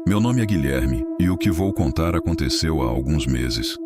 Meu nome é Guilherme e o que vou contar aconteceu há alguns meses.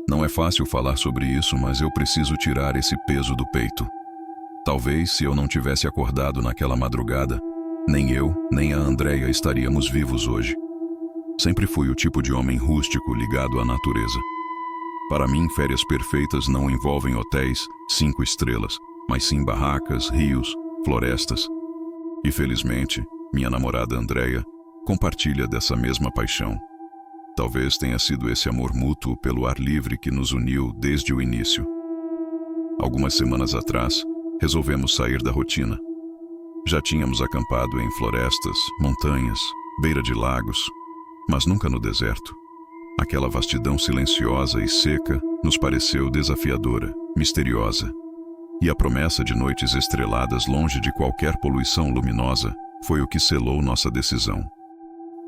Não é fácil falar sobre isso, mas eu preciso tirar esse peso do peito. Talvez, se eu não tivesse acordado naquela madrugada, nem eu, nem a Andreia estaríamos vivos hoje. Sempre fui o tipo de homem rústico ligado à natureza. Para mim, férias perfeitas não envolvem hotéis 5 estrelas, mas sim barracas, rios, florestas. E felizmente, minha namorada Andreia compartilha dessa mesma paixão. Talvez tenha sido esse amor mútuo pelo ar livre que nos uniu desde o início. Algumas semanas atrás, resolvemos sair da rotina. Já tínhamos acampado em florestas, montanhas, beira de lagos, mas nunca no deserto. Aquela vastidão silenciosa e seca nos pareceu desafiadora, misteriosa. E a promessa de noites estreladas longe de qualquer poluição luminosa foi o que selou nossa decisão.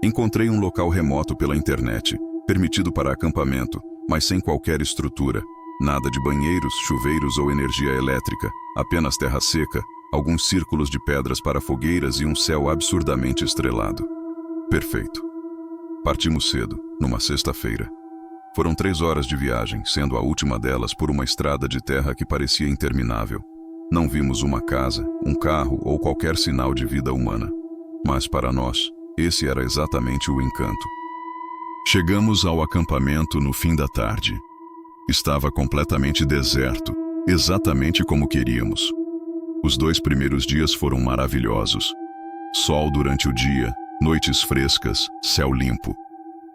Encontrei um local remoto pela internet, permitido para acampamento, mas sem qualquer estrutura. Nada de banheiros, chuveiros ou energia elétrica, apenas terra seca, alguns círculos de pedras para fogueiras e um céu absurdamente estrelado. Perfeito. Partimos cedo, numa sexta-feira. Foram 3 horas de viagem, sendo a última delas por uma estrada de terra que parecia interminável. Não vimos uma casa, um carro ou qualquer sinal de vida humana. Mas para nós, esse era exatamente o encanto. Chegamos ao acampamento no fim da tarde. Estava completamente deserto, exatamente como queríamos. Os 2 primeiros dias foram maravilhosos. Sol durante o dia, noites frescas, céu limpo.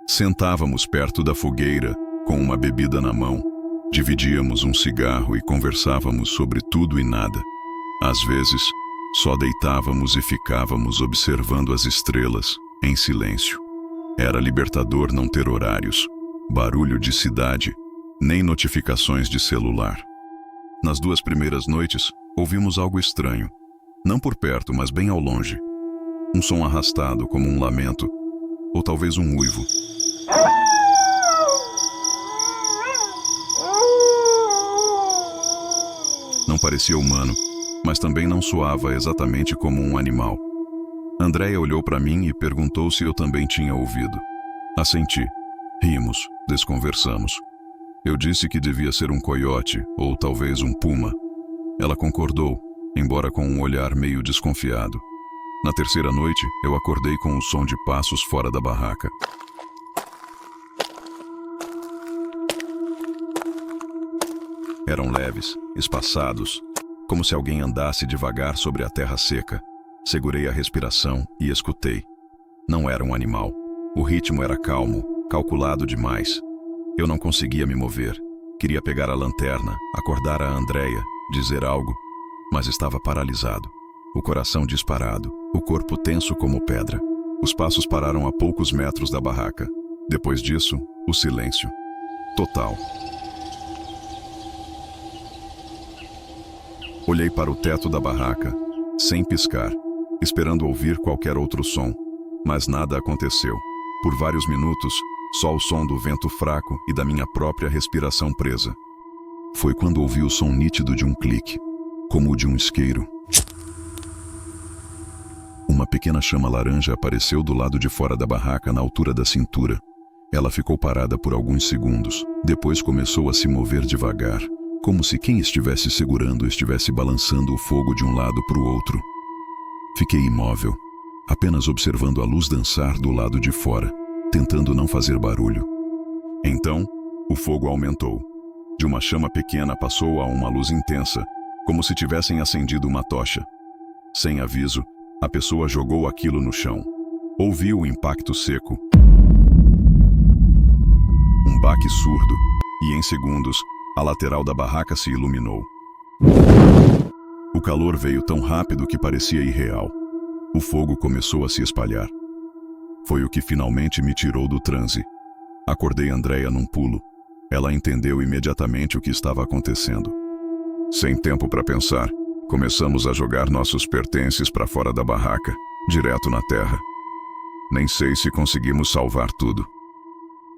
Sentávamos perto da fogueira, com uma bebida na mão. Dividíamos um cigarro e conversávamos sobre tudo e nada. Às vezes, só deitávamos e ficávamos observando as estrelas, em silêncio. Era libertador não ter horários, barulho de cidade, nem notificações de celular. Nas 2 primeiras noites, ouvimos algo estranho. Não por perto, mas bem ao longe. Um som arrastado, como um lamento, ou talvez um uivo. Não parecia humano, mas também não soava exatamente como um animal. Andreia olhou para mim e perguntou se eu também tinha ouvido. Assenti. Rimos, desconversamos. Eu disse que devia ser um coiote, ou talvez um puma. Ela concordou, embora com um olhar meio desconfiado. Na terceira noite, eu acordei com o som de passos fora da barraca. Eram leves, espaçados, como se alguém andasse devagar sobre a terra seca. Segurei a respiração e escutei. Não era um animal. O ritmo era calmo, calculado demais. Eu não conseguia me mover. Queria pegar a lanterna, acordar a Andreia, dizer algo, mas estava paralisado. O coração disparado, o corpo tenso como pedra. Os passos pararam a poucos metros da barraca. Depois disso, o silêncio. Total. Olhei para o teto da barraca, sem piscar, esperando ouvir qualquer outro som, mas nada aconteceu. Por vários minutos, só o som do vento fraco e da minha própria respiração presa. Foi quando ouvi o som nítido de um clique, como o de um isqueiro. Uma pequena chama laranja apareceu do lado de fora da barraca, na altura da cintura. Ela ficou parada por alguns segundos, depois começou a se mover devagar, como se quem estivesse segurando estivesse balançando o fogo de um lado para o outro. Fiquei imóvel, apenas observando a luz dançar do lado de fora, tentando não fazer barulho. Então, o fogo aumentou. De uma chama pequena passou a uma luz intensa, como se tivessem acendido uma tocha. Sem aviso, a pessoa jogou aquilo no chão. Ouvi o impacto seco. Um baque surdo, e em segundos, a lateral da barraca se iluminou. O calor veio tão rápido que parecia irreal. O fogo começou a se espalhar. Foi o que finalmente me tirou do transe. Acordei Andreia num pulo. Ela entendeu imediatamente o que estava acontecendo. Sem tempo para pensar, começamos a jogar nossos pertences para fora da barraca, direto na terra. Nem sei se conseguimos salvar tudo.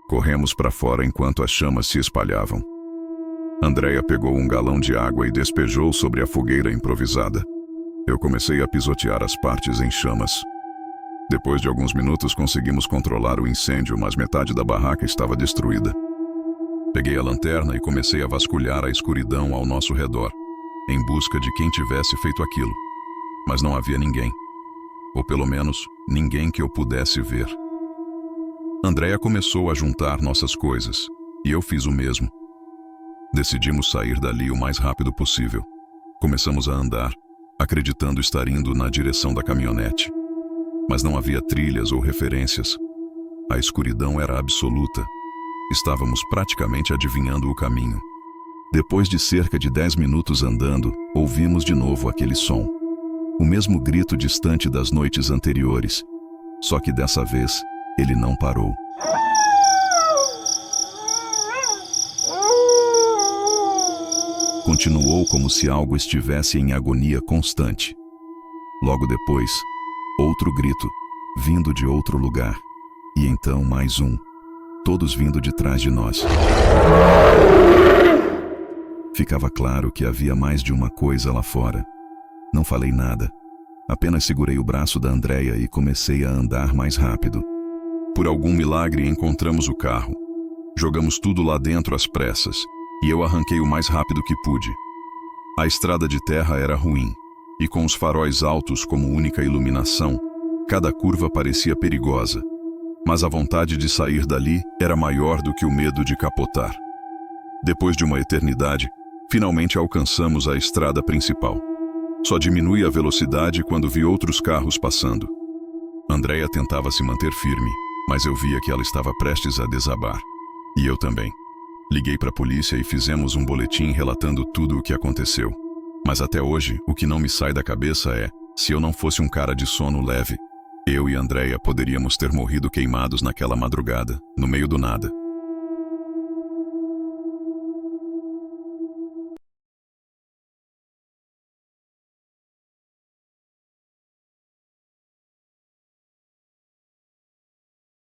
Corremos para fora enquanto as chamas se espalhavam. Andreia pegou um galão de água e despejou sobre a fogueira improvisada. Eu comecei a pisotear as partes em chamas. Depois de alguns minutos conseguimos controlar o incêndio, mas metade da barraca estava destruída. Peguei a lanterna e comecei a vasculhar a escuridão ao nosso redor, em busca de quem tivesse feito aquilo. Mas não havia ninguém. Ou pelo menos, ninguém que eu pudesse ver. Andréia começou a juntar nossas coisas, e eu fiz o mesmo. Decidimos sair dali o mais rápido possível. Começamos a andar, acreditando estar indo na direção da caminhonete. Mas não havia trilhas ou referências. A escuridão era absoluta. Estávamos praticamente adivinhando o caminho. Depois de cerca de 10 minutos andando, ouvimos de novo aquele som. O mesmo grito distante das noites anteriores. Só que dessa vez, ele não parou. Continuou como se algo estivesse em agonia constante. Logo depois, outro grito, vindo de outro lugar. E então mais um, todos vindo de trás de nós. Ficava claro que havia mais de uma coisa lá fora. Não falei nada. Apenas segurei o braço da Andréia e comecei a andar mais rápido. Por algum milagre encontramos o carro. Jogamos tudo lá dentro às pressas, e eu arranquei o mais rápido que pude. A estrada de terra era ruim, e com os faróis altos como única iluminação, cada curva parecia perigosa. Mas a vontade de sair dali era maior do que o medo de capotar. Depois de uma eternidade, finalmente alcançamos a estrada principal. Só diminui a velocidade quando vi outros carros passando. Andréia tentava se manter firme, mas eu via que ela estava prestes a desabar. E eu também. Liguei para a polícia e fizemos um boletim relatando tudo o que aconteceu. Mas até hoje, o que não me sai da cabeça é, se eu não fosse um cara de sono leve, eu e Andréia poderíamos ter morrido queimados naquela madrugada, no meio do nada.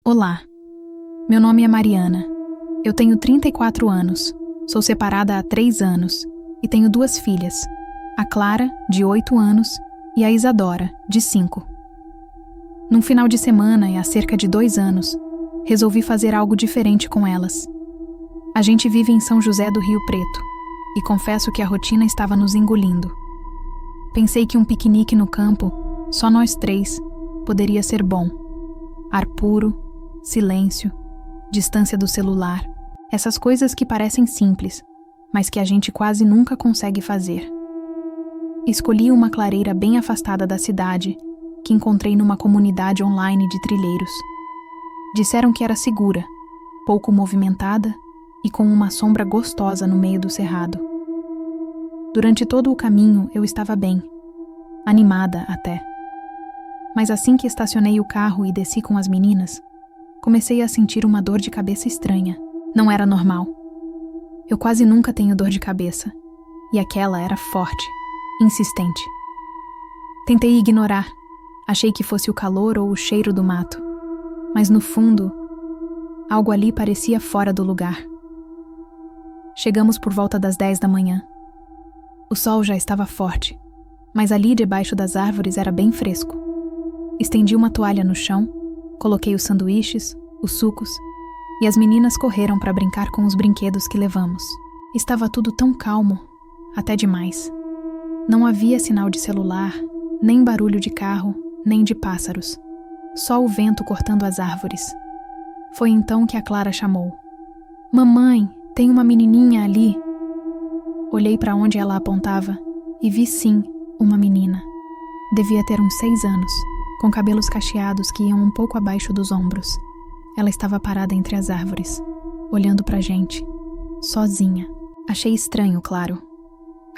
Olá, meu nome é Mariana. Eu tenho 34 anos, sou separada há 3 anos e tenho 2 filhas, a Clara, de 8 anos, e a Isadora, de 5. Num final de semana e há cerca de 2 anos, resolvi fazer algo diferente com elas. A gente vive em São José do Rio Preto e confesso que a rotina estava nos engolindo. Pensei que um piquenique no campo, só nós 3, poderia ser bom. Ar puro, silêncio, distância do celular, essas coisas que parecem simples, mas que a gente quase nunca consegue fazer. Escolhi uma clareira bem afastada da cidade, que encontrei numa comunidade online de trilheiros. Disseram que era segura, pouco movimentada e com uma sombra gostosa no meio do cerrado. Durante todo o caminho eu estava bem, animada até. Mas assim que estacionei o carro e desci com as meninas, comecei a sentir uma dor de cabeça estranha. Não era normal. Eu quase nunca tenho dor de cabeça, e aquela era forte, insistente. Tentei ignorar, achei que fosse o calor ou o cheiro do mato, mas no fundo, algo ali parecia fora do lugar. Chegamos por volta das 10 da manhã. O sol já estava forte, mas ali debaixo das árvores era bem fresco. Estendi uma toalha no chão, coloquei os sanduíches, os sucos, e as meninas correram para brincar com os brinquedos que levamos. Estava tudo tão calmo, até demais. Não havia sinal de celular, nem barulho de carro, nem de pássaros. Só o vento cortando as árvores. Foi então que a Clara chamou. "Mamãe, tem uma menininha ali." Olhei para onde ela apontava e vi sim, uma menina. Devia ter uns 6 anos, com cabelos cacheados que iam um pouco abaixo dos ombros. Ela estava parada entre as árvores, olhando pra gente, sozinha. Achei estranho, claro.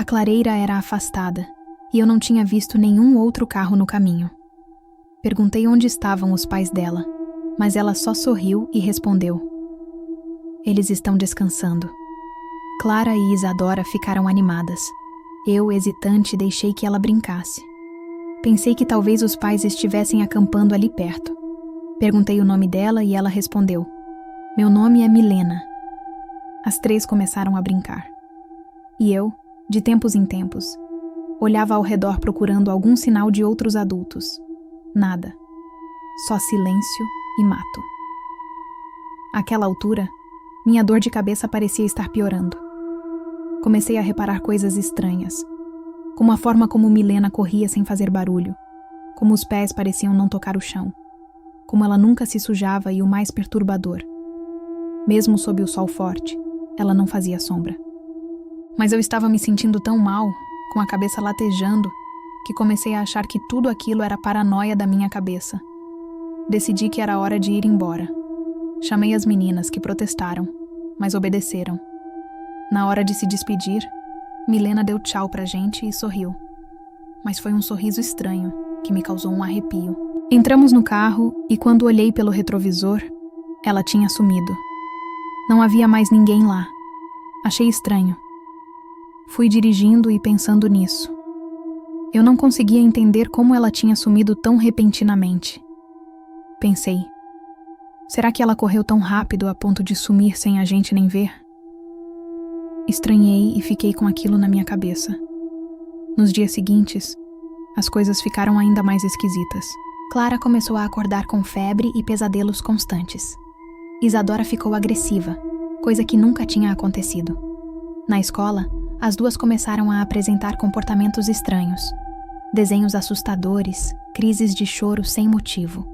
A clareira era afastada, e eu não tinha visto nenhum outro carro no caminho. Perguntei onde estavam os pais dela, mas ela só sorriu e respondeu: "Eles estão descansando." Clara e Isadora ficaram animadas. Eu, hesitante, deixei que ela brincasse. Pensei que talvez os pais estivessem acampando ali perto. Perguntei o nome dela e ela respondeu: "Meu nome é Milena." As 3 começaram a brincar. E eu, de tempos em tempos, olhava ao redor procurando algum sinal de outros adultos. Nada. só silêncio e mato. Àquela altura, minha dor de cabeça parecia estar piorando. Comecei a reparar coisas estranhas, como a forma como Milena corria sem fazer barulho, como os pés pareciam não tocar o chão, como ela nunca se sujava e o mais perturbador. Mesmo sob o sol forte, ela não fazia sombra. Mas eu estava me sentindo tão mal, com a cabeça latejando, que comecei a achar que tudo aquilo era paranoia da minha cabeça. Decidi que era hora de ir embora. Chamei as meninas, que protestaram, mas obedeceram. Na hora de se despedir, Milena deu tchau pra gente e sorriu. Mas foi um sorriso estranho, que me causou um arrepio. Entramos no carro e quando olhei pelo retrovisor, ela tinha sumido. Não havia mais ninguém lá. Achei estranho. Fui dirigindo e pensando nisso. Eu não conseguia entender como ela tinha sumido tão repentinamente. Pensei, será que ela correu tão rápido a ponto de sumir sem a gente nem ver? Estranhei e fiquei com aquilo na minha cabeça. Nos dias seguintes, as coisas ficaram ainda mais esquisitas. Clara começou a acordar com febre e pesadelos constantes. Isadora ficou agressiva, coisa que nunca tinha acontecido. Na escola, as duas começaram a apresentar comportamentos estranhos. Desenhos assustadores, crises de choro sem motivo.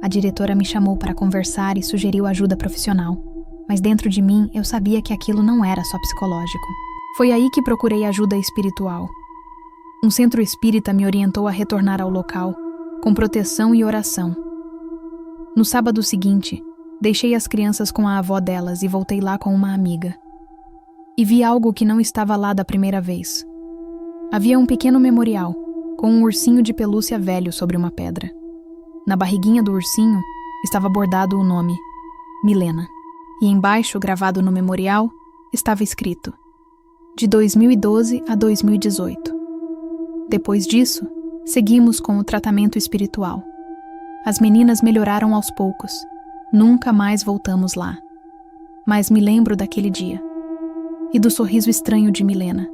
A diretora me chamou para conversar e sugeriu ajuda profissional. Mas dentro de mim eu sabia que aquilo não era só psicológico. Foi aí que procurei ajuda espiritual. Um centro espírita me orientou a retornar ao local, com proteção e oração. No sábado seguinte, deixei as crianças com a avó delas e voltei lá com uma amiga. E vi algo que não estava lá da primeira vez. Havia um pequeno memorial, com um ursinho de pelúcia velho sobre uma pedra. Na barriguinha do ursinho estava bordado o nome, Milena. E embaixo, gravado no memorial, estava escrito: de 2012 a 2018. Depois disso, seguimos com o tratamento espiritual. As meninas melhoraram aos poucos. Nunca mais voltamos lá. Mas me lembro daquele dia. E do sorriso estranho de Milena.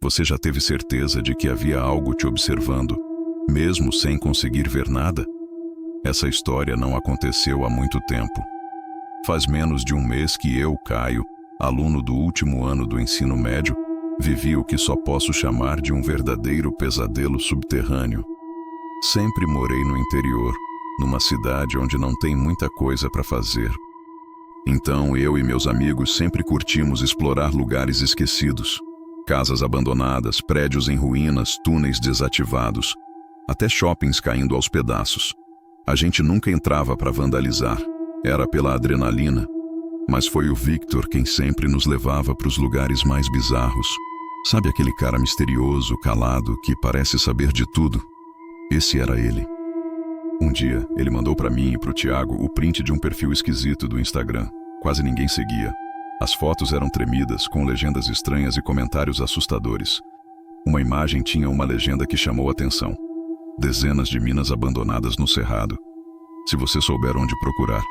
Você já teve certeza de que havia algo te observando, mesmo sem conseguir ver nada? Essa história não aconteceu há muito tempo. Faz menos de um mês que eu, Caio, aluno do último ano do ensino médio, vivi o que só posso chamar de um verdadeiro pesadelo subterrâneo. Sempre morei no interior, numa cidade onde não tem muita coisa para fazer. Então eu e meus amigos sempre curtimos explorar lugares esquecidos. Casas abandonadas, prédios em ruínas, túneis desativados, até shoppings caindo aos pedaços. A gente nunca entrava para vandalizar, era pela adrenalina, mas foi o Victor quem sempre nos levava para os lugares mais bizarros. Sabe aquele cara misterioso, calado, que parece saber de tudo? Esse era ele. Um dia, ele mandou para mim e para o Tiago o print de um perfil esquisito do Instagram. Quase ninguém seguia. As fotos eram tremidas, com legendas estranhas e comentários assustadores. Uma imagem tinha uma legenda que chamou a atenção. Dezenas de minas abandonadas no cerrado. Se você souber onde procurar.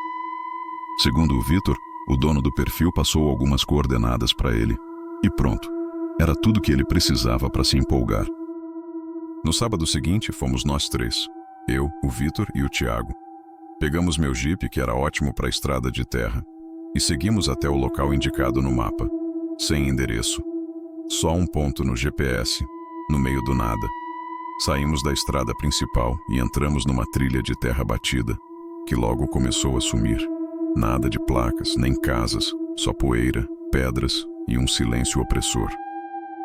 Segundo o Vitor, o dono do perfil passou algumas coordenadas para ele. E pronto. Era tudo que ele precisava para se empolgar. No sábado seguinte, fomos nós três. Eu, o Vitor e o Tiago. Pegamos meu jipe, que era ótimo para a estrada de terra, e seguimos até o local indicado no mapa. Sem endereço. Só um ponto no GPS, no meio do nada. Saímos da estrada principal e entramos numa trilha de terra batida, que logo começou a sumir. Nada de placas, nem casas, só poeira, pedras e um silêncio opressor.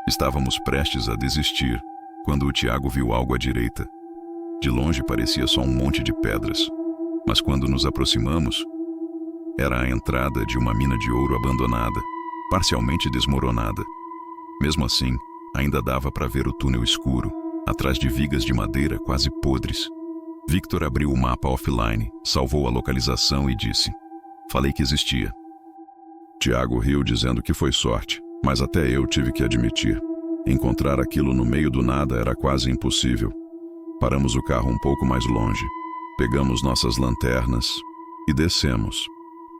Estávamos prestes a desistir, quando o Tiago viu algo à direita. De longe parecia só um monte de pedras, mas quando nos aproximamos, era a entrada de uma mina de ouro abandonada, parcialmente desmoronada. Mesmo assim, ainda dava para ver o túnel escuro, atrás de vigas de madeira quase podres. Victor abriu o mapa offline, salvou a localização e disse: "Falei que existia." Tiago riu dizendo que foi sorte, mas até eu tive que admitir. Encontrar aquilo no meio do nada era quase impossível. Paramos o carro um pouco mais longe, pegamos nossas lanternas e descemos.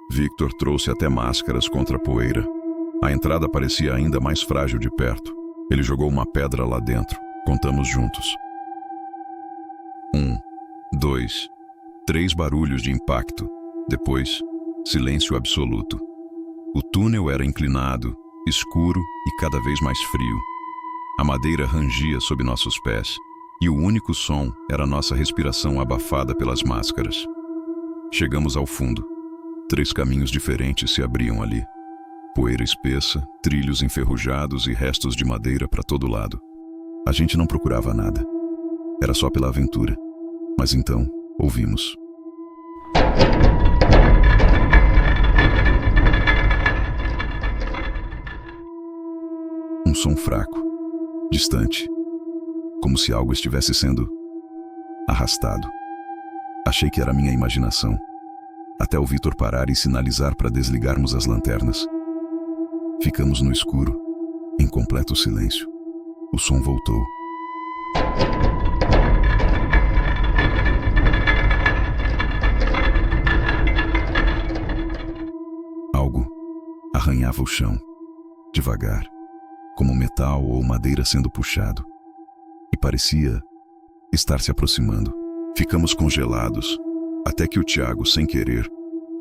Victor trouxe até máscaras contra a poeira. A entrada parecia ainda mais frágil de perto. Ele jogou uma pedra lá dentro. Contamos juntos. 1, 2, 3 barulhos de impacto. Depois, silêncio absoluto. O túnel era inclinado, escuro e cada vez mais frio. A madeira rangia sob nossos pés, e o único som era nossa respiração abafada pelas máscaras. Chegamos ao fundo. 3 caminhos diferentes se abriam ali. Poeira espessa, trilhos enferrujados e restos de madeira para todo lado. A gente não procurava nada. Era só pela aventura. Mas então, ouvimos. Um som fraco, distante, como se algo estivesse sendo arrastado. Achei que era minha imaginação, até o Vitor parar e sinalizar para desligarmos as lanternas. Ficamos no escuro, em completo silêncio. O som voltou. Algo arranhava o chão, devagar, como metal ou madeira sendo puxado, e parecia estar se aproximando. Ficamos congelados, até que o Thiago, sem querer,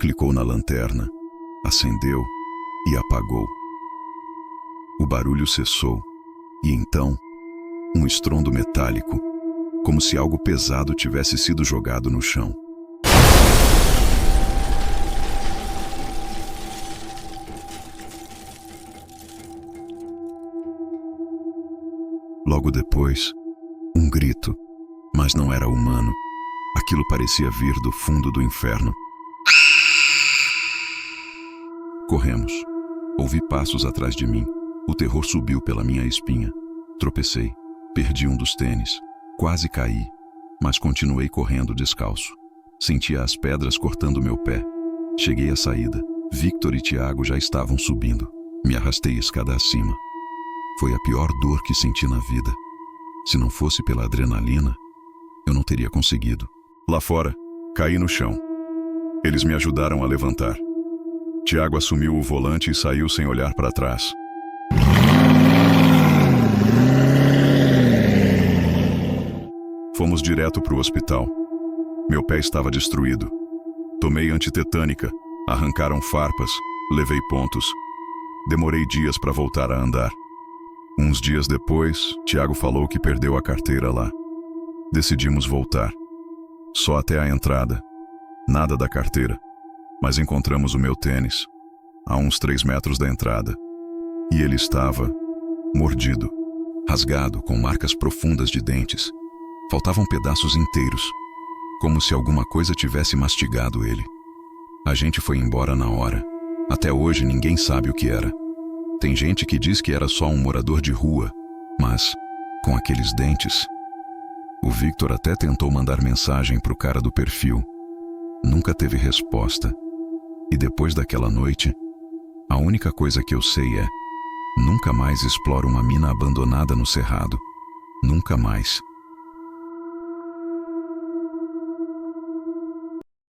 clicou na lanterna, acendeu e apagou. O barulho cessou, e então, um estrondo metálico, como se algo pesado tivesse sido jogado no chão. Logo depois, um grito, mas não era humano. Aquilo parecia vir do fundo do inferno. Corremos. Ouvi passos atrás de mim. O terror subiu pela minha espinha. Tropecei. Perdi um dos tênis. Quase caí, mas continuei correndo descalço. Sentia as pedras cortando meu pé. Cheguei à saída. Victor e Thiago já estavam subindo. Me arrastei escada acima. Foi a pior dor que senti na vida. Se não fosse pela adrenalina, eu não teria conseguido. Lá fora, caí no chão. Eles me ajudaram a levantar. Thiago assumiu o volante e saiu sem olhar para trás. Fomos direto para o hospital. Meu pé estava destruído. Tomei antitetânica, arrancaram farpas, levei pontos. Demorei dias para voltar a andar. Uns dias depois, Thiago falou que perdeu a carteira lá. Decidimos voltar. Só até a entrada. Nada da carteira. Mas encontramos o meu tênis, a uns 3 metros da entrada. E ele estava mordido, rasgado, com marcas profundas de dentes. Faltavam pedaços inteiros, como se alguma coisa tivesse mastigado ele. A gente foi embora na hora. Até hoje ninguém sabe o que era. Tem gente que diz que era só um morador de rua, mas, com aqueles dentes... O Victor até tentou mandar mensagem pro cara do perfil. Nunca teve resposta. E depois daquela noite, a única coisa que eu sei é: nunca mais exploro uma mina abandonada no cerrado. Nunca mais.